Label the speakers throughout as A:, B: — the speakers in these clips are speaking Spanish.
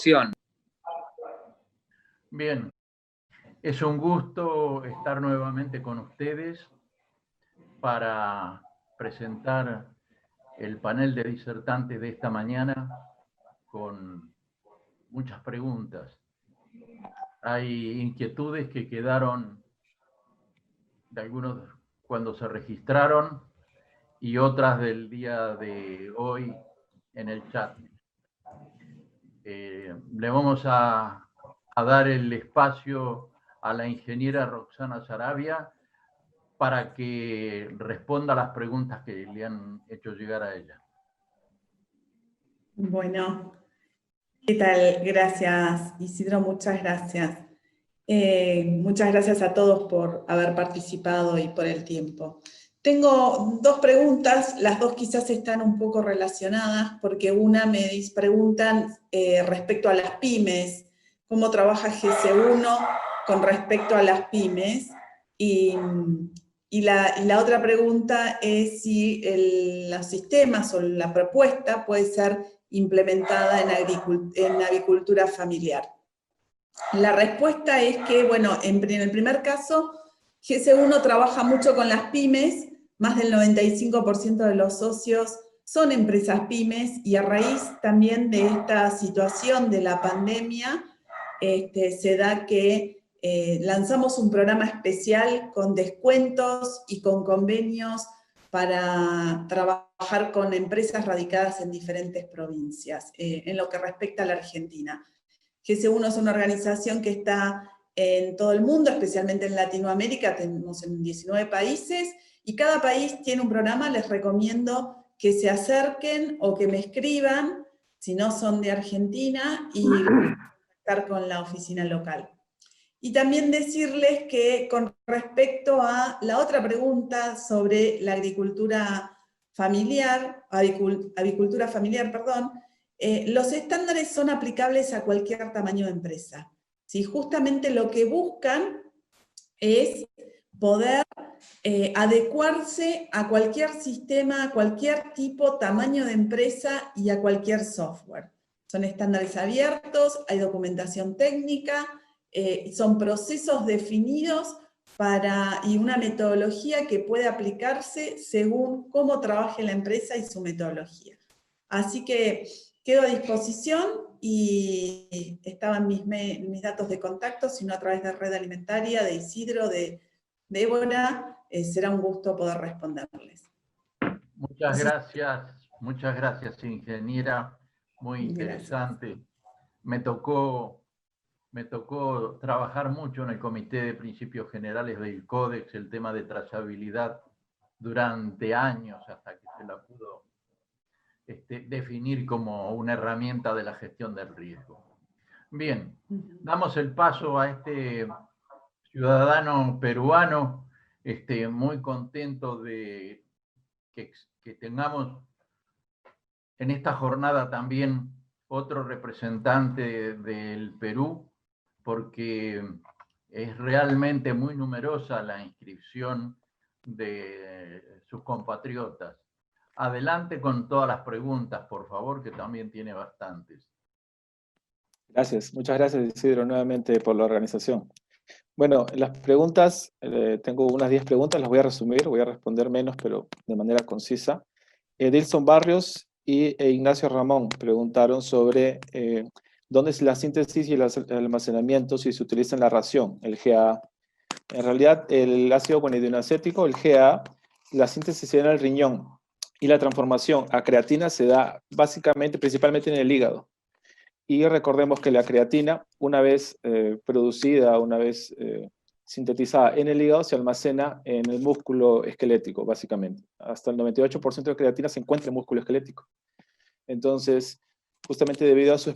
A: presentación.
B: Bien, es un gusto estar nuevamente con ustedes para presentar el panel de disertantes de esta mañana con muchas preguntas. Hay inquietudes que quedaron de algunos cuando se registraron y otras del día de hoy en el chat. Le vamos a dar el espacio a la ingeniera Roxana Sarabia para que responda a las preguntas que le han hecho llegar a ella.
C: Bueno, ¿qué tal? Gracias, Isidro, muchas gracias. Muchas gracias a todos por haber participado y por el tiempo. Tengo dos preguntas, las dos quizás están un poco relacionadas, porque una me preguntan respecto a las pymes, cómo trabaja GC1 con respecto a las pymes, y la otra pregunta es si los sistemas o la propuesta puede ser implementada en avicultura familiar. La respuesta es que, bueno, en el primer caso, GC1 trabaja mucho con las pymes, más del 95% de los socios son empresas pymes, y a raíz también de esta situación de la pandemia, se da que lanzamos un programa especial con descuentos y con convenios para trabajar con empresas radicadas en diferentes provincias, en lo que respecta a la Argentina. GC1 es una organización que está en todo el mundo, especialmente en Latinoamérica, tenemos en 19 países, y cada país tiene un programa. Les recomiendo que se acerquen o que me escriban, si no son de Argentina, y estar con la oficina local. Y también decirles que con respecto a la otra pregunta sobre la agricultura familiar, avicultura familiar, perdón, los estándares son aplicables a cualquier tamaño de empresa. ¿Sí? Justamente lo que buscan es poder adecuarse a cualquier sistema, a cualquier tipo, tamaño de empresa y a cualquier software. Son estándares abiertos, hay documentación técnica, son procesos definidos y una metodología que puede aplicarse según cómo trabaje la empresa y su metodología. Así que quedo a disposición, y estaban mis datos de contacto, sino a través de Red Alimentaria, de Isidro, de Débora, será un gusto poder responderles.
B: Muchas gracias, ingeniera, muy interesante. Gracias. Me tocó trabajar mucho en el Comité de Principios Generales del Códex, el tema de trazabilidad, durante años, hasta que se la pudo definir como una herramienta de la gestión del riesgo. Bien, damos el paso a este ciudadano peruano, muy contento de que tengamos en esta jornada también otro representante del Perú, porque es realmente muy numerosa la inscripción de sus compatriotas. Adelante con todas las preguntas, por favor, que también tiene bastantes.
D: Gracias, muchas gracias, Isidro, nuevamente por la organización. Bueno, las preguntas, tengo unas 10 preguntas, las voy a resumir, voy a responder menos, pero de manera concisa. Edilson Barrios e Ignacio Ramón preguntaron sobre dónde es la síntesis y el almacenamiento, si se utiliza en la ración, el GAA. En realidad, el ácido guanidinoacético, el GAA, la síntesis se da en el riñón, y la transformación a creatina se da básicamente, principalmente en el hígado. Y recordemos que la creatina, una vez producida, una vez sintetizada en el hígado, se almacena en el músculo esquelético, básicamente. Hasta el 98% de creatina se encuentra en músculo esquelético. Entonces, justamente debido a su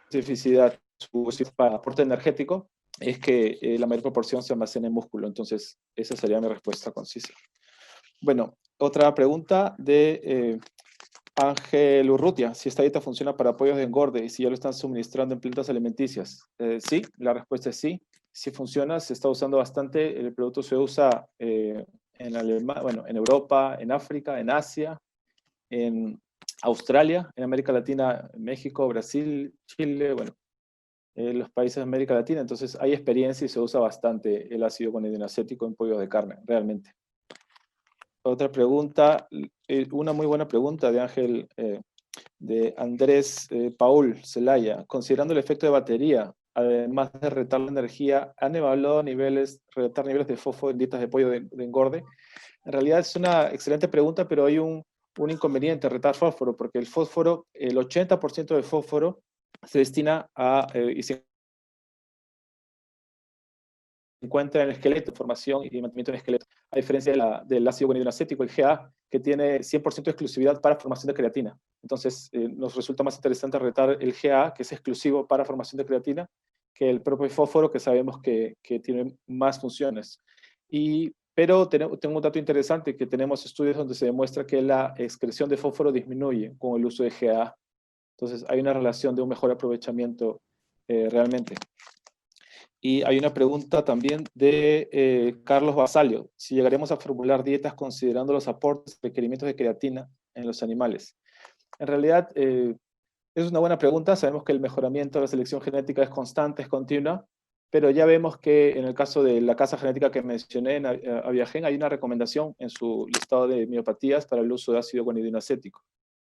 D: especificidad, su aporte energético, es que la mayor proporción se almacena en músculo. Entonces, esa sería mi respuesta concisa. Bueno, otra pregunta de Ángel Urrutia, si esta dieta funciona para pollos de engorde y si ya lo están suministrando en plantas alimenticias. Sí, la respuesta es sí. Sí funciona, se está usando bastante. El producto se usa en Europa, en África, en Asia, en Australia, en América Latina, México, Brasil, Chile, bueno, los países de América Latina. Entonces hay experiencia y se usa bastante el ácido gonidinoacético en pollos de carne, realmente. Otra pregunta, una muy buena pregunta de Ángel, de Andrés Paul Zelaya. Considerando el efecto de batería, además de retar la energía, ¿han evaluado retar niveles de fósforo en dietas de pollo de engorde? En realidad es una excelente pregunta, pero hay un inconveniente, retar fósforo, porque el fósforo, el 80% del fósforo se destina a, y se encuentra en el esqueleto, formación y mantenimiento del esqueleto, a diferencia del ácido gonidinoacético, el GA, que tiene 100% de exclusividad para formación de creatina. Entonces, nos resulta más interesante retar el GA, que es exclusivo para formación de creatina, que el propio fósforo, que sabemos que tiene más funciones. Pero tengo un dato interesante, que tenemos estudios donde se demuestra que la excreción de fósforo disminuye con el uso de GA. Entonces, hay una relación de un mejor aprovechamiento realmente. Y hay una pregunta también de Carlos Basalio. Si llegaremos a formular dietas considerando los aportes y requerimientos de creatina en los animales. En realidad, es una buena pregunta. Sabemos que el mejoramiento de la selección genética es constante, es continua, pero ya vemos que en el caso de la casa genética que mencioné, en Aviagen, hay una recomendación en su listado de miopatías para el uso de ácido gonidinoacético.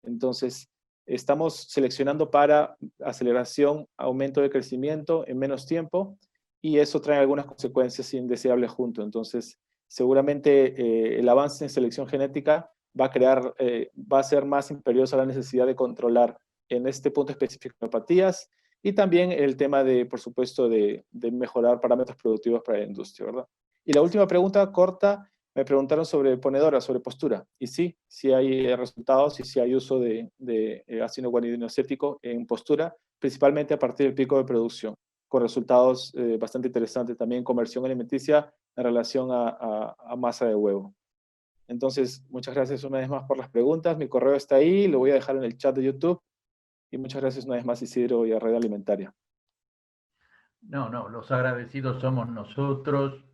D: Entonces, estamos seleccionando para aceleración, aumento de crecimiento en menos tiempo, y eso trae algunas consecuencias indeseables junto. Entonces, seguramente el avance en selección genética va a ser más imperiosa la necesidad de controlar en este punto específico miopatías, y también el tema de, por supuesto, de mejorar parámetros productivos para la industria, ¿verdad? Y la última pregunta corta, me preguntaron sobre ponedora, sobre postura. Y sí, sí hay resultados y sí hay uso de ácido gonidinoacético en postura, principalmente a partir del pico de producción, con resultados bastante interesantes también en conversión alimenticia en relación a masa de huevo. Entonces, muchas gracias una vez más por las preguntas. Mi correo está ahí, lo voy a dejar en el chat de YouTube. Y muchas gracias una vez más, Isidro, y a Red Alimentaria.
B: No, los agradecidos somos nosotros.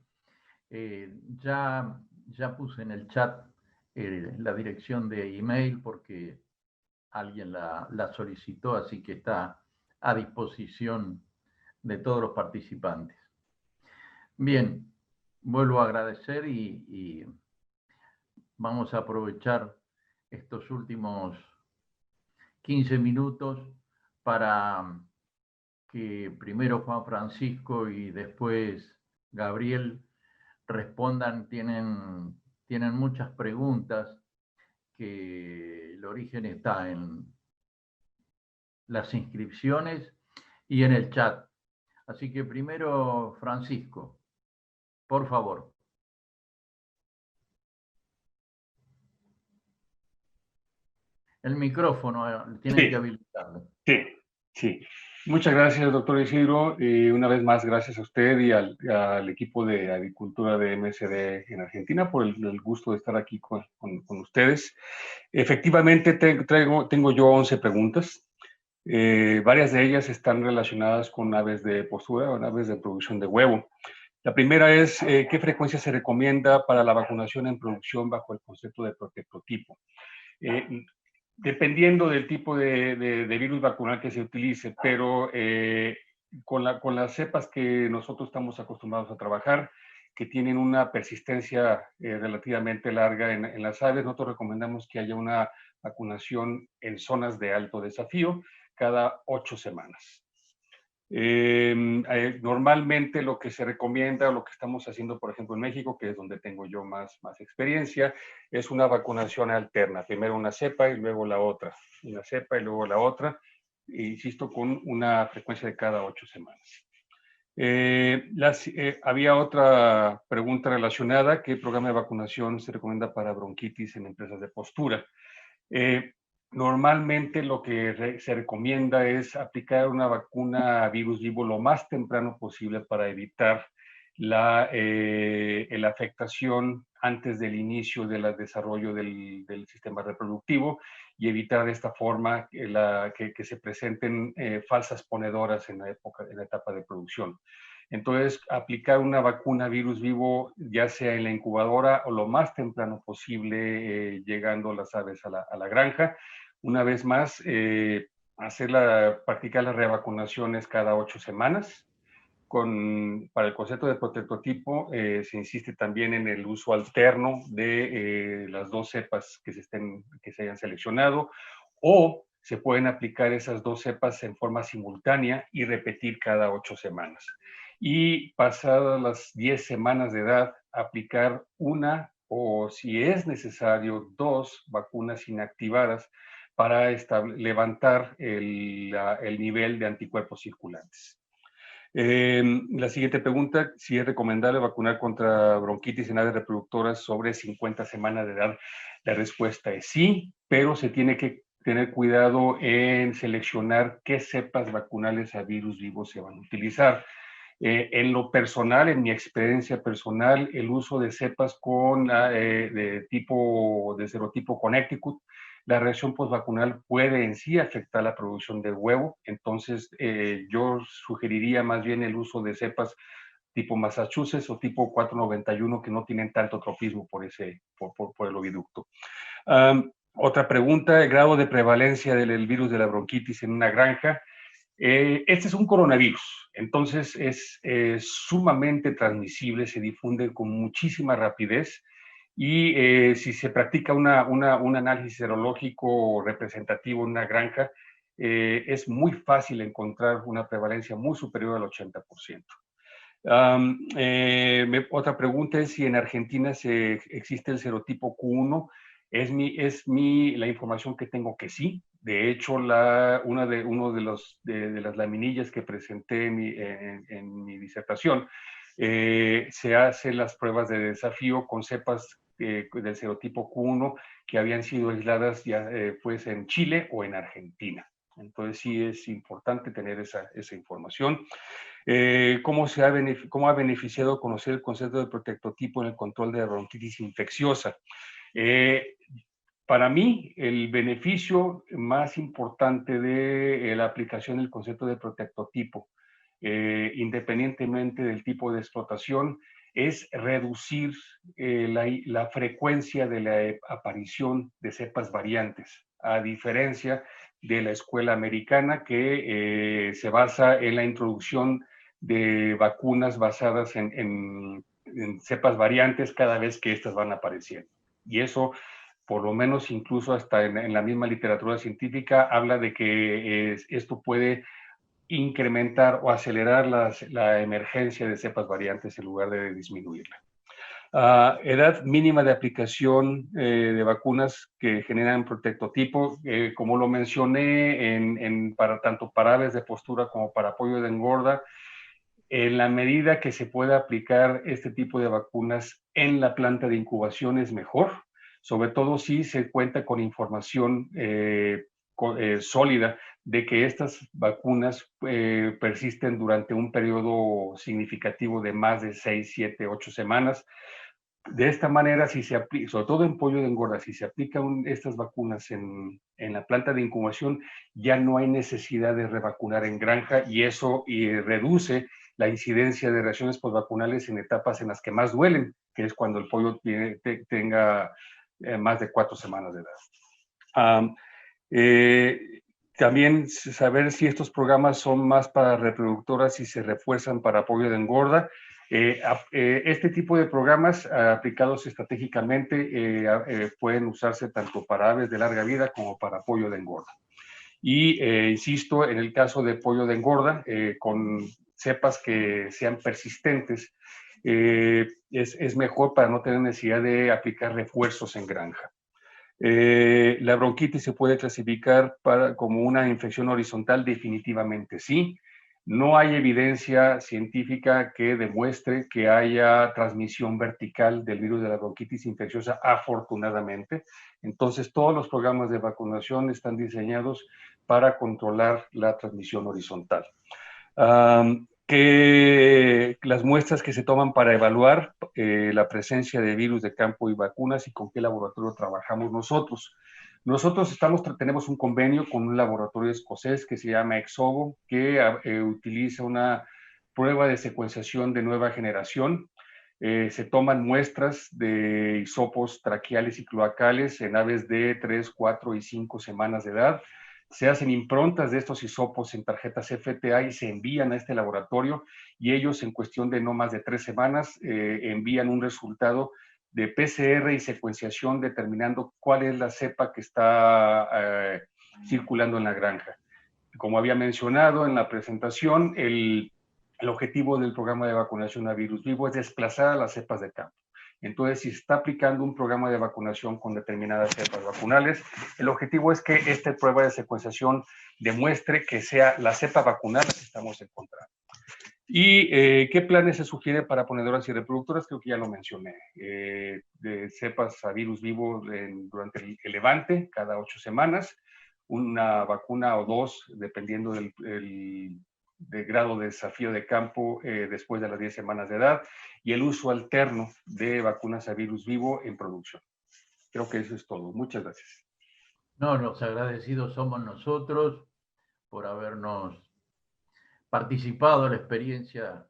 B: Ya puse en el chat la dirección de email porque alguien la solicitó, así que está a disposición de todos los participantes. Bien, vuelvo a agradecer y vamos a aprovechar estos últimos 15 minutos para que primero Juan Francisco y después Gabriel respondan. Tienen muchas preguntas, que el origen está en las inscripciones y en el chat. Así que primero, Francisco, por favor. El micrófono tienen que habilitarlo.
A: Sí. Muchas gracias, doctor Isidro. Una vez más, gracias a usted y al equipo de agricultura de MSD en Argentina por el gusto de estar aquí con ustedes. Efectivamente, tengo yo 11 preguntas. Varias de ellas están relacionadas con aves de postura o aves de producción de huevo. La primera es, ¿qué frecuencia se recomienda para la vacunación en producción bajo el concepto de prototipo? Dependiendo del tipo de virus vacunal que se utilice, pero con las cepas que nosotros estamos acostumbrados a trabajar, que tienen una persistencia relativamente larga en las aves, nosotros recomendamos que haya una vacunación en zonas de alto desafío cada 8 semanas. Normalmente lo que se recomienda, lo que estamos haciendo, por ejemplo, en México, que es donde tengo yo más experiencia, es una vacunación alterna. Primero una cepa y luego la otra. Una cepa y luego la otra. Insisto, con una frecuencia de cada 8 semanas. Había otra pregunta relacionada. ¿Qué programa de vacunación se recomienda para bronquitis en empresas de postura? Normalmente lo que se recomienda es aplicar una vacuna a virus vivo lo más temprano posible para evitar la afectación antes del inicio del desarrollo del sistema reproductivo y evitar de esta forma que se presenten falsas ponedoras en la etapa de producción. Entonces, aplicar una vacuna virus vivo, ya sea en la incubadora o lo más temprano posible, llegando las aves a la granja, Una vez más, practicar las revacunaciones cada 8 semanas. Para el concepto de prototipo se insiste también en el uso alterno de las 2 cepas que se hayan seleccionado, o se pueden aplicar esas 2 cepas en forma simultánea y repetir cada 8 semanas. Y pasadas las 10 semanas de edad, aplicar una o, si es necesario, 2 vacunas inactivadas para levantar el nivel de anticuerpos circulantes. La siguiente pregunta, si es recomendable vacunar contra bronquitis en aves reproductoras sobre 50 semanas de edad. La respuesta es sí, pero se tiene que tener cuidado en seleccionar qué cepas vacunales a virus vivos se van a utilizar. En lo personal, en mi experiencia personal, el uso de cepas de serotipo Connecticut, la reacción postvacunal puede en sí afectar la producción de huevo. Entonces, yo sugeriría más bien el uso de cepas tipo Massachusetts o tipo 491 que no tienen tanto tropismo por el oviducto. Otra pregunta, el grado de prevalencia del virus de la bronquitis en una granja. Este es un coronavirus, entonces es sumamente transmisible, se difunde con muchísima rapidez y si se practica un análisis serológico representativo en una granja, es muy fácil encontrar una prevalencia muy superior al 80%. Otra pregunta es si en Argentina existe el serotipo Q1. La información que tengo que sí. De hecho, una de las laminillas que presenté en mi disertación, se hacen las pruebas de desafío con cepas del serotipo Q1 que habían sido aisladas ya pues en Chile o en Argentina. Entonces sí es importante tener esa información. ¿Cómo ha beneficiado conocer el concepto de protectotipo en el control de la bronquitis infecciosa? Para mí, el beneficio más importante de la aplicación del concepto de protectotipo, independientemente del tipo de explotación, es reducir la frecuencia de la aparición de cepas variantes, a diferencia de la escuela americana que se basa en la introducción de vacunas basadas en cepas variantes cada vez que estas van apareciendo. Y eso, por lo menos incluso hasta en la misma literatura científica, habla de que esto puede incrementar o acelerar la emergencia de cepas variantes en lugar de disminuirla. Edad mínima de aplicación de vacunas que generan protectotipo, como lo mencioné, tanto para aves de postura como para apoyo de engorda, en la medida que se pueda aplicar este tipo de vacunas en la planta de incubación es mejor, sobre todo si se cuenta con información sólida de que estas vacunas persisten durante un periodo significativo de más de 6, 7, 8 semanas. De esta manera, si se aplica, sobre todo en pollo de engorda, si se aplican estas vacunas en la planta de incubación, ya no hay necesidad de revacunar en granja y eso reduce la incidencia de reacciones postvacunales en etapas en las que más duelen, que es cuando el pollo tenga más de 4 semanas de edad. También saber si estos programas son más para reproductoras y se refuerzan para apoyo de engorda. Este tipo de programas aplicados estratégicamente pueden usarse tanto para aves de larga vida como para pollo de engorda. Y insisto, en el caso de pollo de engorda, con cepas que sean persistentes, es mejor para no tener necesidad de aplicar refuerzos en granja. La bronquitis se puede clasificar como una infección horizontal, definitivamente sí. No hay evidencia científica que demuestre que haya transmisión vertical del virus de la bronquitis infecciosa, afortunadamente. Entonces, todos los programas de vacunación están diseñados para controlar la transmisión horizontal. Que las muestras que se toman para evaluar la presencia de virus de campo y vacunas y con qué laboratorio trabajamos nosotros. Nosotros tenemos un convenio con un laboratorio escocés que se llama Exovo, que utiliza una prueba de secuenciación de nueva generación. Se toman muestras de hisopos traqueales y cloacales en aves de 3, 4 y 5 semanas de edad. Se hacen improntas de estos hisopos en tarjetas FTA y se envían a este laboratorio, y ellos en cuestión de no más de 3 semanas envían un resultado de PCR y secuenciación determinando cuál es la cepa que está circulando en la granja. Como había mencionado en la presentación, el objetivo del programa de vacunación a virus vivo es desplazar a las cepas de campo. Entonces, si se está aplicando un programa de vacunación con determinadas cepas vacunales, el objetivo es que esta prueba de secuenciación demuestre que sea la cepa vacunal la que estamos encontrando. ¿Y qué planes se sugiere para ponedoras y reproductoras? Creo que ya lo mencioné. De cepas a virus vivo durante el levante, cada 8 semanas, una vacuna o 2, dependiendo del grado de desafío de campo después de las 10 semanas de edad, y el uso alterno de vacunas a virus vivo en producción. Creo que eso es todo. Muchas gracias.
B: No, los agradecidos somos nosotros por habernos participado en la experiencia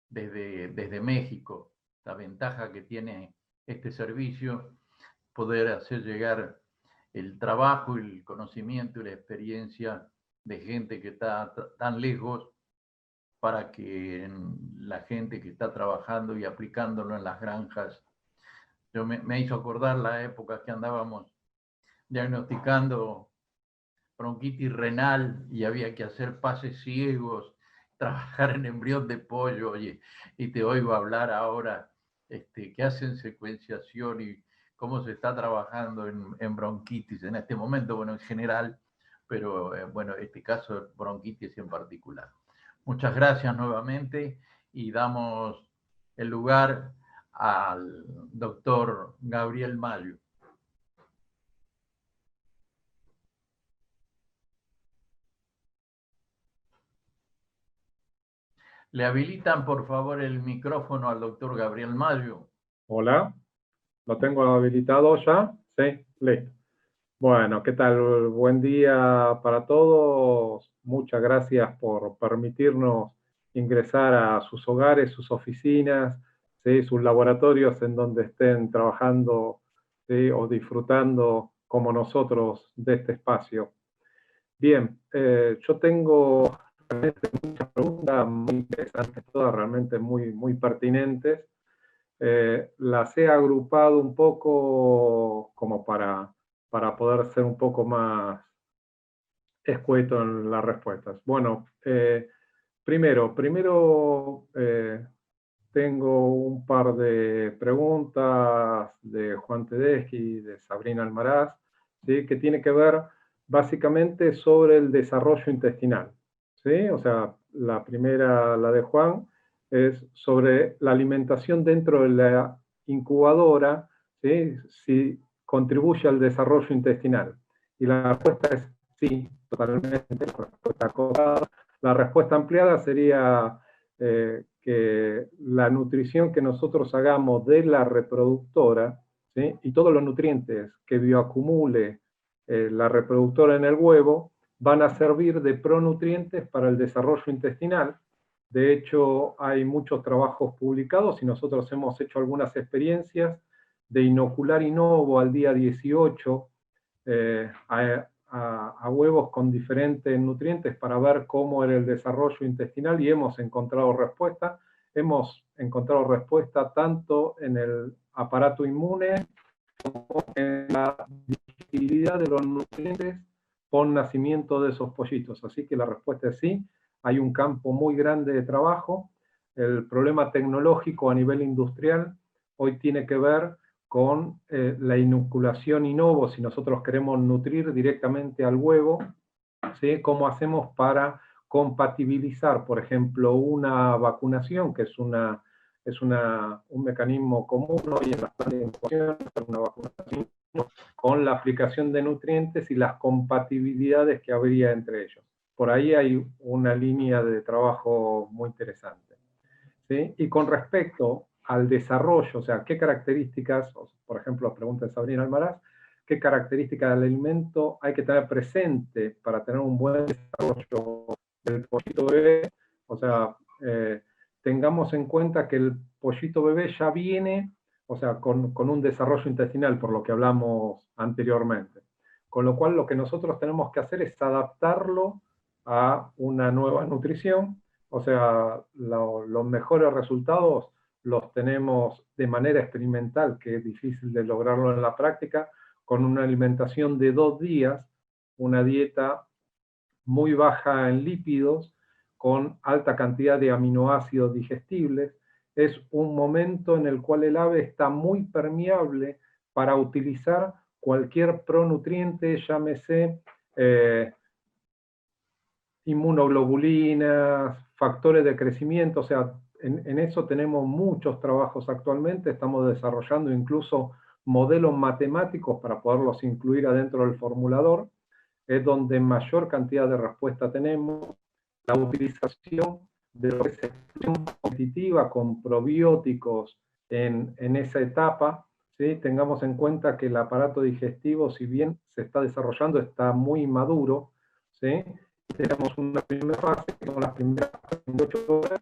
B: desde México. La ventaja que tiene este servicio, poder hacer llegar el trabajo, el conocimiento y la experiencia de gente que está tan lejos, para que la gente que está trabajando y aplicándolo en las granjas. Yo me hizo acordar la época que andábamos diagnosticando bronquitis renal y había que hacer pases ciegos, trabajar en embrión de pollo, oye, y te oigo hablar ahora que hacen secuenciación y cómo se está trabajando en bronquitis en este momento, bueno, en general, pero bueno, este caso bronquitis en particular. Muchas gracias nuevamente y damos el lugar al doctor Gabriel Mayo. ¿Le habilitan, por favor, el micrófono al doctor Gabriel Mayo?
E: Hola, ¿lo tengo habilitado ya? Sí, listo. Bueno, ¿qué tal? Buen día para todos. Muchas gracias por permitirnos ingresar a sus hogares, sus oficinas, ¿sí? Sus laboratorios en donde estén trabajando, ¿sí? O disfrutando como nosotros de este espacio. Bien, yo tengo realmente muchas preguntas muy interesantes, todas realmente muy pertinentes. Las he agrupado un poco como para poder ser un poco más escueto en las respuestas. Bueno, primero tengo un par de preguntas de Juan Tedeschi, de Sabrina Almaraz, ¿sí? Que tiene que ver básicamente sobre el desarrollo intestinal, ¿sí? O sea, la primera, la de Juan, es sobre la alimentación dentro de la incubadora, ¿sí? Si contribuye al desarrollo intestinal. Y la respuesta es sí, totalmente. La respuesta acotada. La respuesta ampliada sería que la nutrición que nosotros hagamos de la reproductora, ¿sí? Y todos los nutrientes que bioacumule la reproductora en el huevo van a servir de pronutrientes para el desarrollo intestinal. De hecho, hay muchos trabajos publicados y nosotros hemos hecho algunas experiencias de inocular Inovo al día 18 a huevos con diferentes nutrientes para ver cómo era el desarrollo intestinal y hemos encontrado respuesta. Hemos encontrado respuesta tanto en el aparato inmune como en la digestibilidad de los nutrientes con nacimiento de esos pollitos. Así que la respuesta es sí. Hay un campo muy grande de trabajo. El problema tecnológico a nivel industrial hoy tiene que ver con la inoculación Inovo, si nosotros queremos nutrir directamente al huevo, ¿sí? ¿Cómo hacemos para compatibilizar, por ejemplo, una vacunación, que es un mecanismo común hoy en las plantas de incubación, una vacunación, con la aplicación de nutrientes y las compatibilidades que habría entre ellos? Por ahí hay una línea de trabajo muy interesante, ¿sí? Y con respecto al desarrollo, o sea, qué características, por ejemplo, pregunta de Sabrina Almaraz, qué características del alimento hay que tener presente para tener un buen desarrollo del pollito bebé. O sea, tengamos en cuenta que el pollito bebé ya viene, o sea, con un desarrollo intestinal, por lo que hablamos anteriormente. Con lo cual lo que nosotros tenemos que hacer es adaptarlo a una nueva nutrición, o sea, los mejores resultados los tenemos de manera experimental, que es difícil de lograrlo en la práctica, con una alimentación de 2 días, una dieta muy baja en lípidos, con alta cantidad de aminoácidos digestibles. Es un momento en el cual el ave está muy permeable para utilizar cualquier pronutriente, llámese inmunoglobulinas, factores de crecimiento, o sea, en eso tenemos muchos trabajos actualmente, estamos desarrollando incluso modelos matemáticos para poderlos incluir adentro del formulador, es donde mayor cantidad de respuesta tenemos, la utilización de lo que es expresión competitiva con probióticos en esa etapa, ¿sí? Tengamos en cuenta que el aparato digestivo, si bien se está desarrollando, está muy inmaduro, ¿sí? Tenemos una primera fase, que son las primeras 8 horas,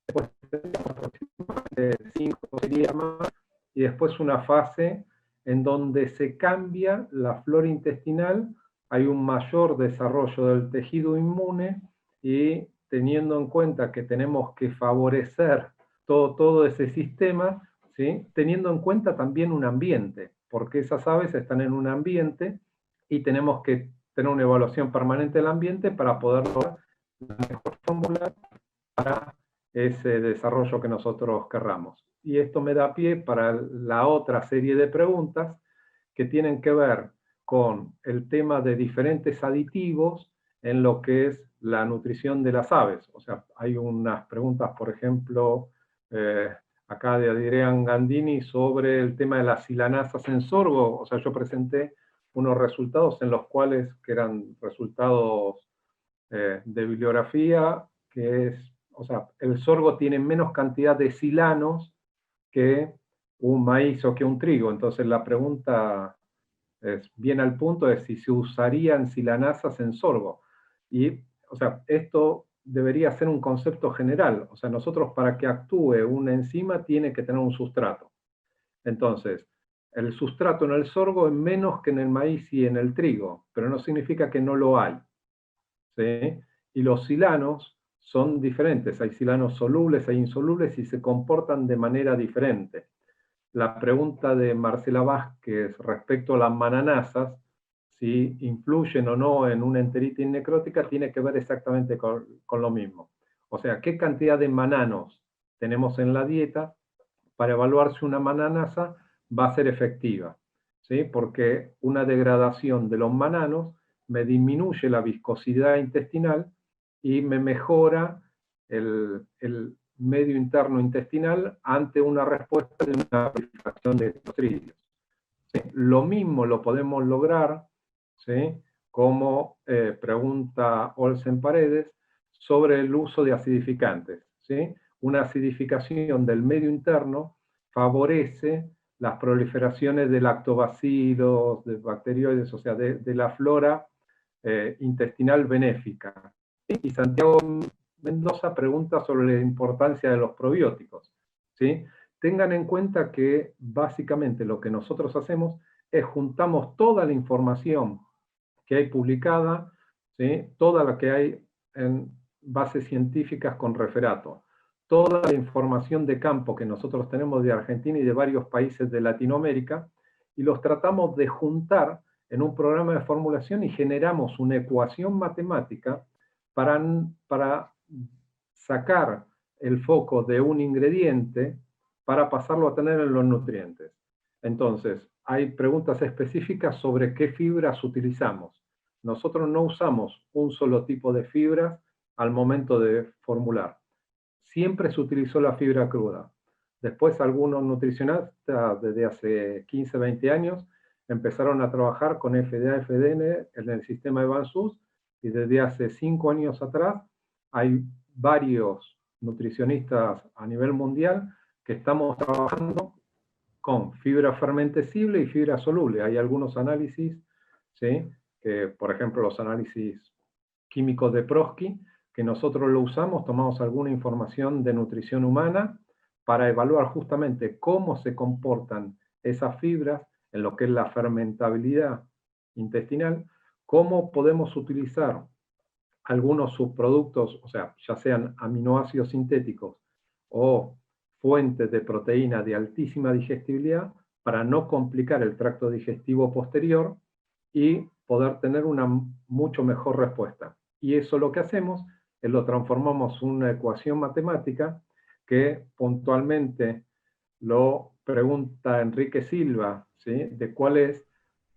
E: después tenemos aproximadamente 5 días más, y después una fase en donde se cambia la flora intestinal, hay un mayor desarrollo del tejido inmune, y teniendo en cuenta que tenemos que favorecer todo ese sistema, ¿sí? Teniendo en cuenta también un ambiente, porque esas aves están en un ambiente y tenemos que tener una evaluación permanente del ambiente para poder lograr la mejor fórmula para ese desarrollo que nosotros querramos. Y esto me da pie para la otra serie de preguntas que tienen que ver con el tema de diferentes aditivos en lo que es la nutrición de las aves. O sea, hay unas preguntas, por ejemplo, acá de Adrián Gandini sobre el tema de las silanasas en sorgo. O sea, yo presenté unos resultados en los cuales, que eran resultados de bibliografía, que es, o sea, el sorgo tiene menos cantidad de silanos que un maíz o que un trigo. Entonces la pregunta es bien al punto de si se usarían silanasas en sorgo. Y, o sea, esto debería ser un concepto general. O sea, nosotros para que actúe una enzima tiene que tener un sustrato. Entonces, el sustrato en el sorgo es menos que en el maíz y en el trigo, pero no significa que no lo hay, ¿sí? Y los silanos son diferentes. Hay silanos solubles, hay insolubles y se comportan de manera diferente. La pregunta de Marcela Vázquez respecto a las mananasas, si influyen o no en una enteritis necrótica, tiene que ver exactamente con lo mismo. O sea, ¿qué cantidad de mananos tenemos en la dieta para evaluar si una mananasa va a ser efectiva? ¿Sí? Porque una degradación de los mananos me disminuye la viscosidad intestinal y me mejora el medio interno intestinal ante una respuesta de una proliferación de clostridios. ¿Sí? Lo mismo lo podemos lograr, ¿sí? Como pregunta Olsen Paredes, sobre el uso de acidificantes, ¿sí? Una acidificación del medio interno favorece las proliferaciones de lactobacilos, de bacterioides, o sea, de la flora intestinal benéfica. Y Santiago Mendoza pregunta sobre la importancia de los probióticos, ¿sí? Tengan en cuenta que básicamente lo que nosotros hacemos es juntamos toda la información que hay publicada, ¿sí? Toda la que hay en bases científicas con referato, toda la información de campo que nosotros tenemos de Argentina y de varios países de Latinoamérica, y los tratamos de juntar en un programa de formulación y generamos una ecuación matemática para sacar el foco de un ingrediente para pasarlo a tener en los nutrientes. Entonces, hay preguntas específicas sobre qué fibras utilizamos. Nosotros no usamos un solo tipo de fibras al momento de formular. Siempre se utilizó la fibra cruda. Después algunos nutricionistas desde hace 15, 20 años empezaron a trabajar con FDA, FDN en el sistema de Ban-Sus, y desde hace 5 años atrás hay varios nutricionistas a nivel mundial que estamos trabajando con fibra fermentesible y fibra soluble. Hay algunos análisis, ¿sí? Que, por ejemplo, los análisis químicos de Prosky, que nosotros lo usamos, tomamos alguna información de nutrición humana para evaluar justamente cómo se comportan esas fibras en lo que es la fermentabilidad intestinal, cómo podemos utilizar algunos subproductos, o sea, ya sean aminoácidos sintéticos o fuentes de proteína de altísima digestibilidad, para no complicar el tracto digestivo posterior y poder tener una mucho mejor respuesta. Y eso lo que hacemos es lo transformamos en una ecuación matemática que puntualmente lo pregunta Enrique Silva, ¿sí? De cuál es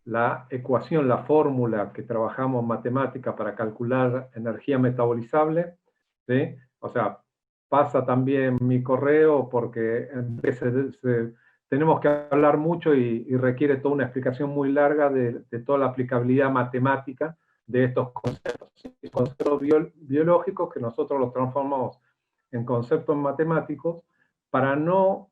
E: la ecuación, la fórmula que trabajamos matemática para calcular energía metabolizable, ¿sí? O sea, pasa también mi correo porque tenemos que hablar mucho y requiere toda una explicación muy larga de toda la aplicabilidad matemática de estos conceptos. ¿Sí? Conceptos biológicos que nosotros los transformamos en conceptos matemáticos para no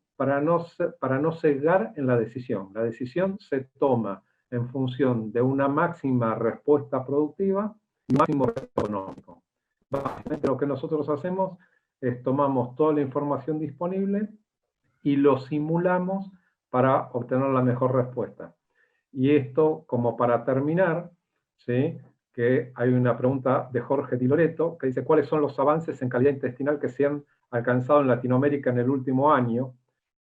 E: sesgar en la decisión. La decisión se toma en función de una máxima respuesta productiva y un máximo retorno económico. Básicamente lo que nosotros hacemos es tomamos toda la información disponible y lo simulamos para obtener la mejor respuesta. Y esto, como para terminar, ¿sí? Que hay una pregunta de Jorge Di Loreto, que dice, ¿cuáles son los avances en calidad intestinal que se han alcanzado en Latinoamérica en el último año?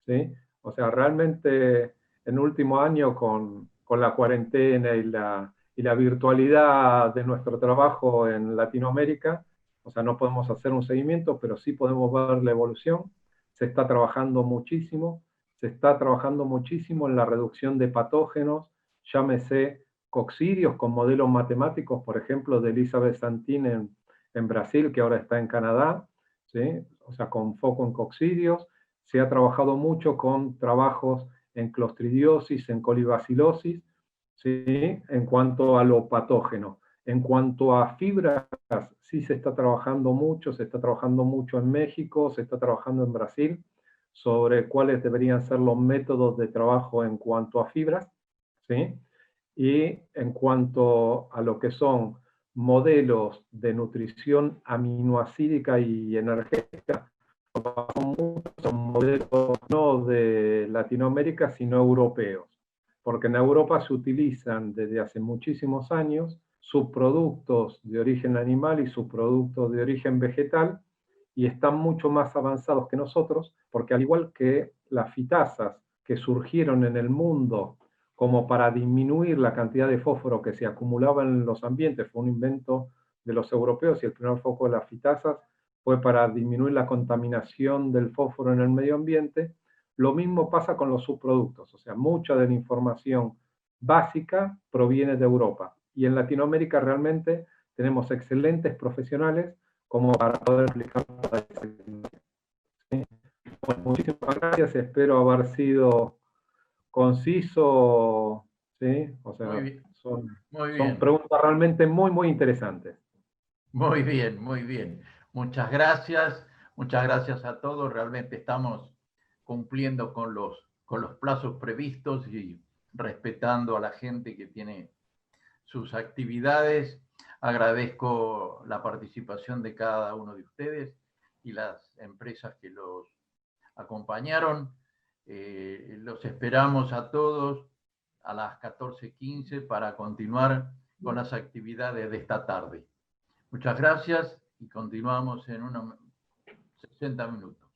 E: ¿Sí? O sea, realmente en el último año con la cuarentena y la virtualidad de nuestro trabajo en Latinoamérica, o sea, no podemos hacer un seguimiento, pero sí podemos ver la evolución. Se está trabajando muchísimo en la reducción de patógenos, llámese coccidios con modelos matemáticos, por ejemplo, de Elizabeth Santin en Brasil, que ahora está en Canadá, ¿sí? O sea, con foco en coccidios. Se ha trabajado mucho con trabajos en clostridiosis, en colibacilosis, ¿sí? En cuanto a lo patógeno. En cuanto a fibras, sí se está trabajando mucho en México, se está trabajando en Brasil, sobre cuáles deberían ser los métodos de trabajo en cuanto a fibras, ¿sí? Y en cuanto a lo que son modelos de nutrición aminoácidica y energética, son modelos no de Latinoamérica, sino europeos, porque en Europa se utilizan desde hace muchísimos años subproductos de origen animal y subproductos de origen vegetal, y están mucho más avanzados que nosotros, porque al igual que las fitasas que surgieron en el mundo como para disminuir la cantidad de fósforo que se acumulaba en los ambientes, fue un invento de los europeos, y el primer foco de las fitasas fue para disminuir la contaminación del fósforo en el medio ambiente. Lo mismo pasa con los subproductos, o sea, mucha de la información básica proviene de Europa. Y en Latinoamérica realmente tenemos excelentes profesionales como para poder aplicar toda esa tecnología. ¿Sí? Bueno, muchísimas gracias, espero haber sido conciso, ¿sí? O sea, son preguntas realmente muy, muy interesantes.
B: Muy bien, muy bien. Muchas gracias a todos. Realmente estamos cumpliendo con los plazos previstos y respetando a la gente que tiene sus actividades. Agradezco la participación de cada uno de ustedes y las empresas que los acompañaron. Los esperamos a todos a las 14:15 para continuar con las actividades de esta tarde. Muchas gracias y continuamos en unos 60 minutos.